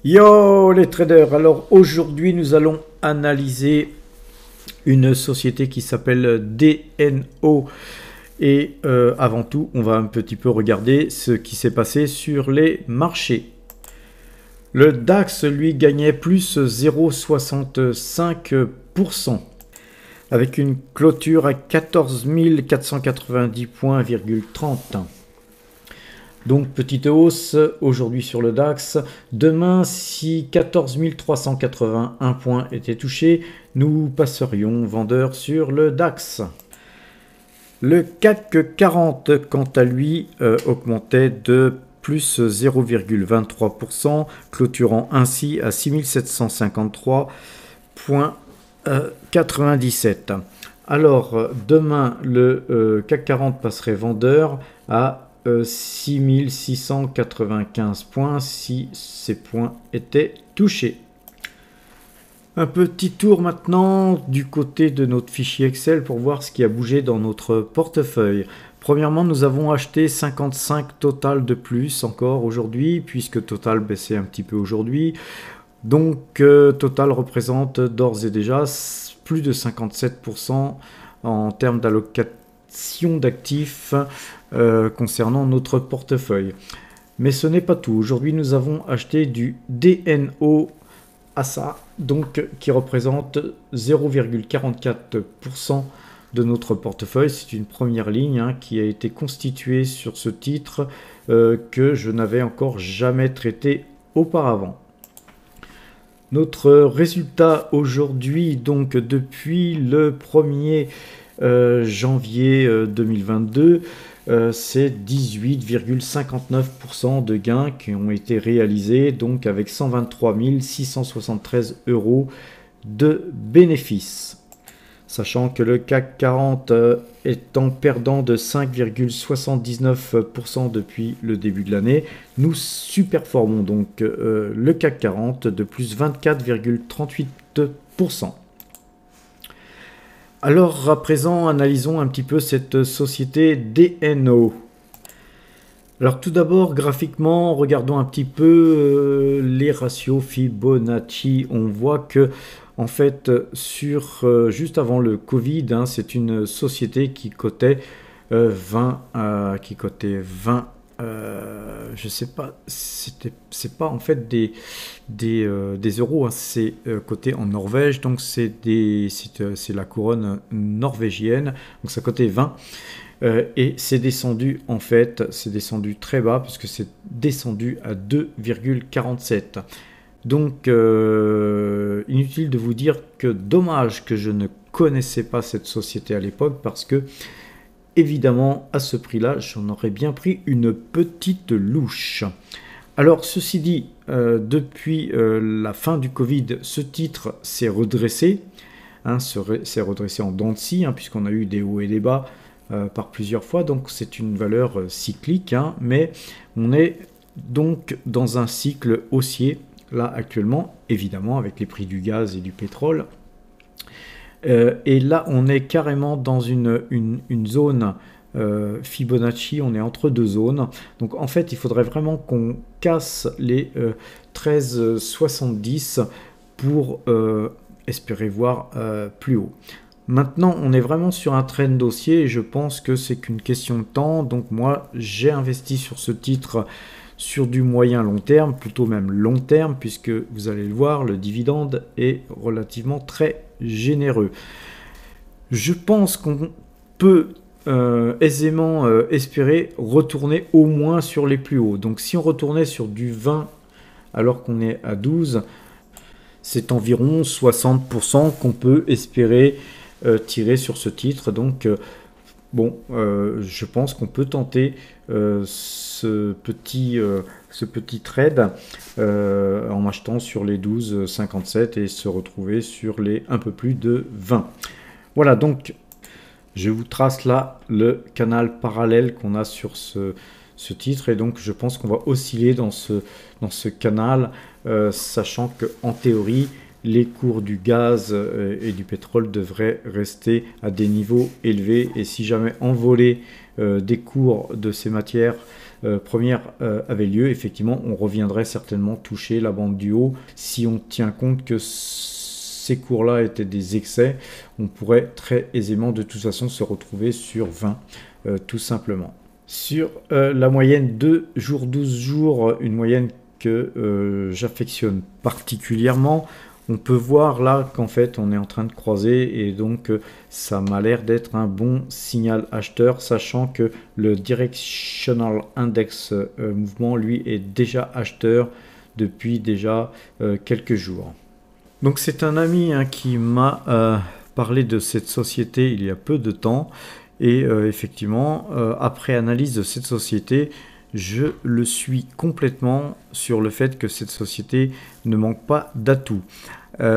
Yo les traders, alors aujourd'hui nous allons analyser une société qui s'appelle DNO et avant tout on va un petit peu regarder ce qui s'est passé sur les marchés. Le DAX lui gagnait plus 0,65% avec une clôture à 14 490 points,30. Donc petite hausse aujourd'hui sur le DAX. Demain, si 14 381 points étaient touchés, nous passerions vendeur sur le DAX. Le CAC 40, quant à lui, augmentait de plus 0,23%, clôturant ainsi à 6753,97. Alors, demain, le CAC 40 passerait vendeur à 6695 points si ces points étaient touchés. Un petit tour maintenant du côté de notre fichier Excel pour voir ce qui a bougé dans notre portefeuille. Premièrement, nous avons acheté 55 Total de plus encore aujourd'hui, puisque Total baissait un petit peu aujourd'hui. Donc Total représente d'ores et déjà plus de 57% en termes d'allocation d'actifs concernant notre portefeuille. Mais ce n'est pas tout. Aujourd'hui, nous avons acheté du DNO ASA, donc qui représente 0,44% de notre portefeuille. C'est une première ligne qui a été constituée sur ce titre que je n'avais encore jamais traité auparavant. Notre résultat aujourd'hui, donc depuis le 1er janvier 2022, c'est 18,59% de gains qui ont été réalisés, donc avec 123 673 € de bénéfices. Sachant que le CAC 40 étant perdant de 5,79% depuis le début de l'année, nous surperformons donc le CAC 40 de plus 24,38%. Alors à présent, analysons un petit peu cette société DNO. Alors tout d'abord, graphiquement, regardons un petit peu les ratios Fibonacci. On voit que en fait, juste avant le Covid, c'est une société qui cotait 20, je sais pas, c'est pas en fait des euros, c'est coté en Norvège, donc c'est la couronne norvégienne, donc ça cotait 20. Et c'est descendu en fait, c'est descendu très bas puisque c'est descendu à 2,47. Donc inutile de vous dire que dommage que je ne connaissais pas cette société à l'époque, parce que évidemment à ce prix là j'en aurais bien pris une petite louche. Alors ceci dit, depuis la fin du Covid, ce titre s'est redressé, s'est redressé en dents de scie, puisqu'on a eu des hauts et des bas par plusieurs fois, donc c'est une valeur cyclique, mais on est donc dans un cycle haussier là actuellement, évidemment avec les prix du gaz et du pétrole. Et là on est carrément dans une zone Fibonacci, on est entre deux zones. Donc en fait il faudrait vraiment qu'on casse les 13,70 pour espérer voir plus haut. Maintenant, on est vraiment sur un trend haussier et je pense que c'est qu'une question de temps. Donc moi, j'ai investi sur ce titre sur du moyen long terme, plutôt même long terme, puisque vous allez le voir, le dividende est relativement très généreux. Je pense qu'on peut aisément espérer retourner au moins sur les plus hauts. Donc si on retournait sur du 20 alors qu'on est à 12, c'est environ 60% qu'on peut espérer tirer sur ce titre. Donc je pense qu'on peut tenter ce petit trade en achetant sur les 12,57 et se retrouver sur les un peu plus de 20. Voilà, donc je vous trace là le canal parallèle qu'on a sur ce titre, et donc je pense qu'on va osciller dans ce canal, sachant que en théorie les cours du gaz et du pétrole devraient rester à des niveaux élevés, et si jamais envolée des cours de ces matières première avait lieu, effectivement, on reviendrait certainement toucher la bande du haut. Si on tient compte que ces cours-là étaient des excès, on pourrait très aisément de toute façon se retrouver sur 20, tout simplement. Sur la moyenne 2 jours, 12 jours, une moyenne que j'affectionne particulièrement, on peut voir là qu'en fait on est en train de croiser et donc ça m'a l'air d'être un bon signal acheteur, sachant que le Directional Index mouvement lui est déjà acheteur depuis déjà quelques jours. Donc c'est un ami qui m'a parlé de cette société il y a peu de temps et effectivement après analyse de cette société, je le suis complètement sur le fait que cette société ne manque pas d'atouts.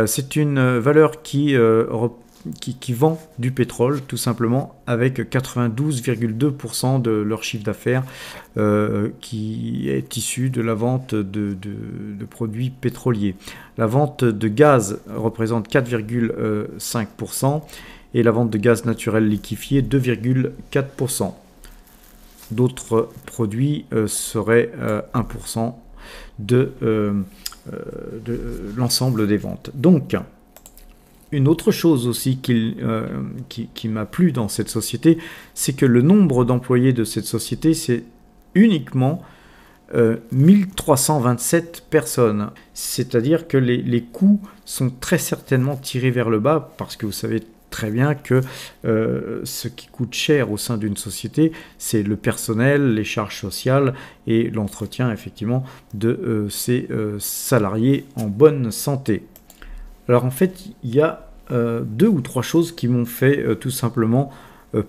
C'est une valeur qui vend du pétrole tout simplement avec 92,2% de leur chiffre d'affaires qui est issu de la vente de produits pétroliers. La vente de gaz représente 4,5% et la vente de gaz naturel liquéfié 2,4%. D'autres produits seraient 1% de l'ensemble des ventes. Donc, une autre chose aussi qui m'a plu dans cette société, c'est que le nombre d'employés de cette société, c'est uniquement 1327 personnes. C'est-à-dire que les coûts sont très certainement tirés vers le bas parce que vous savez très bien que ce qui coûte cher au sein d'une société, c'est le personnel, les charges sociales et l'entretien effectivement de ses salariés en bonne santé. Alors en fait, il y a 2 ou 3 choses qui m'ont fait tout simplement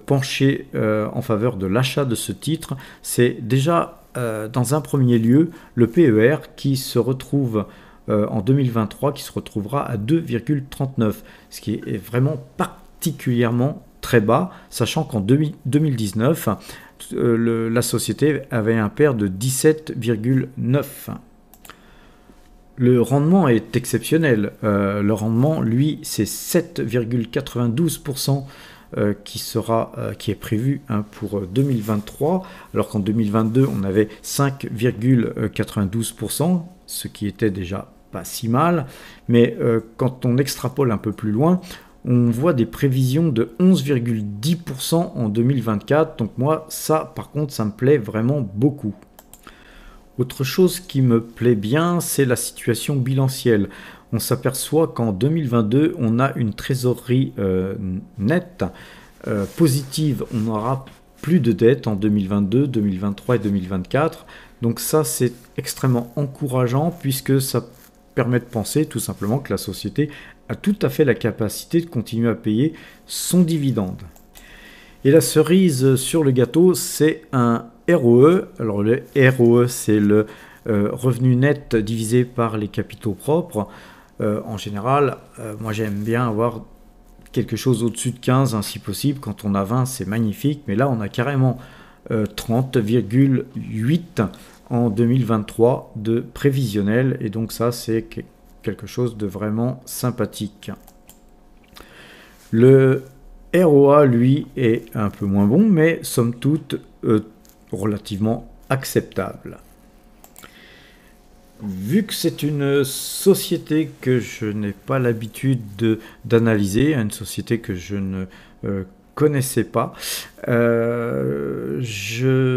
pencher en faveur de l'achat de ce titre. C'est déjà dans un premier lieu le PER qui se retrouve en 2023 qui se retrouvera à 2,39, ce qui est vraiment particulièrement très bas, sachant qu'en 2019, la société avait un PER de 17,9. Le rendement est exceptionnel. Le rendement, lui, c'est 7,92% qui est prévu pour 2023, alors qu'en 2022, on avait 5,92%, ce qui était déjà pas si mal, mais quand on extrapole un peu plus loin, on voit des prévisions de 11,10% en 2024, donc moi, ça, par contre, ça me plaît vraiment beaucoup. Autre chose qui me plaît bien, c'est la situation bilancielle. On s'aperçoit qu'en 2022, on a une trésorerie nette positive. On n'aura plus de dettes en 2022, 2023 et 2024. Donc ça, c'est extrêmement encourageant puisque ça permet de penser tout simplement que la société a tout à fait la capacité de continuer à payer son dividende. Et la cerise sur le gâteau, c'est un ROE. Alors le ROE, c'est le revenu net divisé par les capitaux propres. En général, moi j'aime bien avoir quelque chose au-dessus de 15, si possible. Quand on a 20, c'est magnifique. Mais là, on a carrément 30,8 en 2023 de prévisionnel. Et donc ça, c'est quelque chose de vraiment sympathique. Le ROA, lui, est un peu moins bon, mais somme toute relativement acceptable. Vu que c'est une société que je n'ai pas l'habitude d'analyser, une société que je ne connaissais pas, je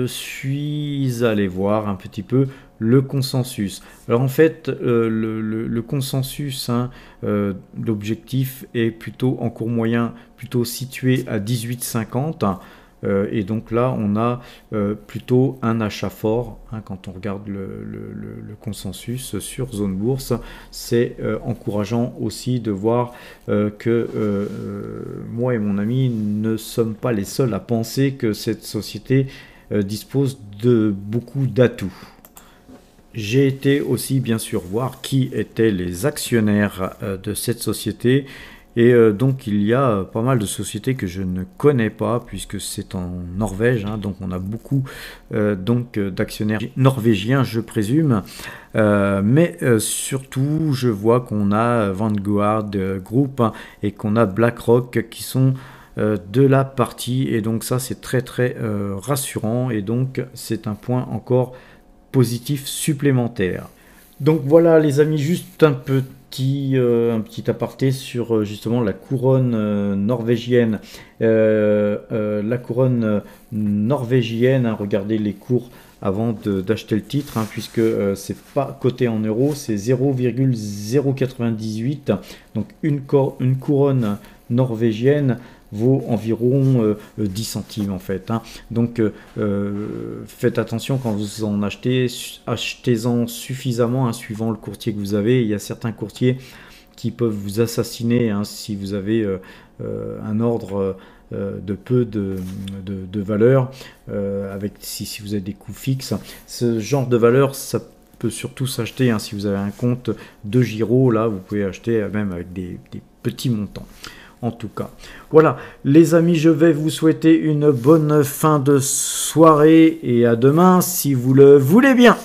suis allé voir un petit peu le consensus. Alors en fait, le consensus, l'objectif est plutôt en cours moyen, plutôt situé à 18,50. Et donc là, on a plutôt un achat fort quand on regarde le consensus sur Zone Bourse. C'est encourageant aussi de voir que moi et mon ami ne sommes pas les seuls à penser que cette société dispose de beaucoup d'atouts. J'ai été aussi bien sûr voir qui étaient les actionnaires de cette société. Et donc il y a pas mal de sociétés que je ne connais pas puisque c'est en Norvège, donc on a beaucoup d'actionnaires norvégiens, je présume. Mais surtout, je vois qu'on a Vanguard Group et qu'on a BlackRock qui sont de la partie, et donc ça c'est très très rassurant, et donc c'est un point encore positif supplémentaire. Donc voilà les amis, juste un petit aparté sur justement la couronne norvégienne. La couronne norvégienne, hein, regardez les cours avant d'acheter le titre, hein, puisque c'est pas coté en euros, c'est 0,098. Donc une couronne norvégienne vaut environ 10 centimes en fait, hein. Donc faites attention quand vous en achetez, achetez-en suffisamment, hein, suivant le courtier que vous avez. Il y a certains courtiers qui peuvent vous assassiner, hein, si vous avez un ordre de peu de valeur, si vous avez des coûts fixes. Ce genre de valeur, ça peut surtout s'acheter, hein, si vous avez un compte de Giro. Là vous pouvez acheter même avec des petits montants. En tout cas, voilà les amis, je vais vous souhaiter une bonne fin de soirée et à demain si vous le voulez bien.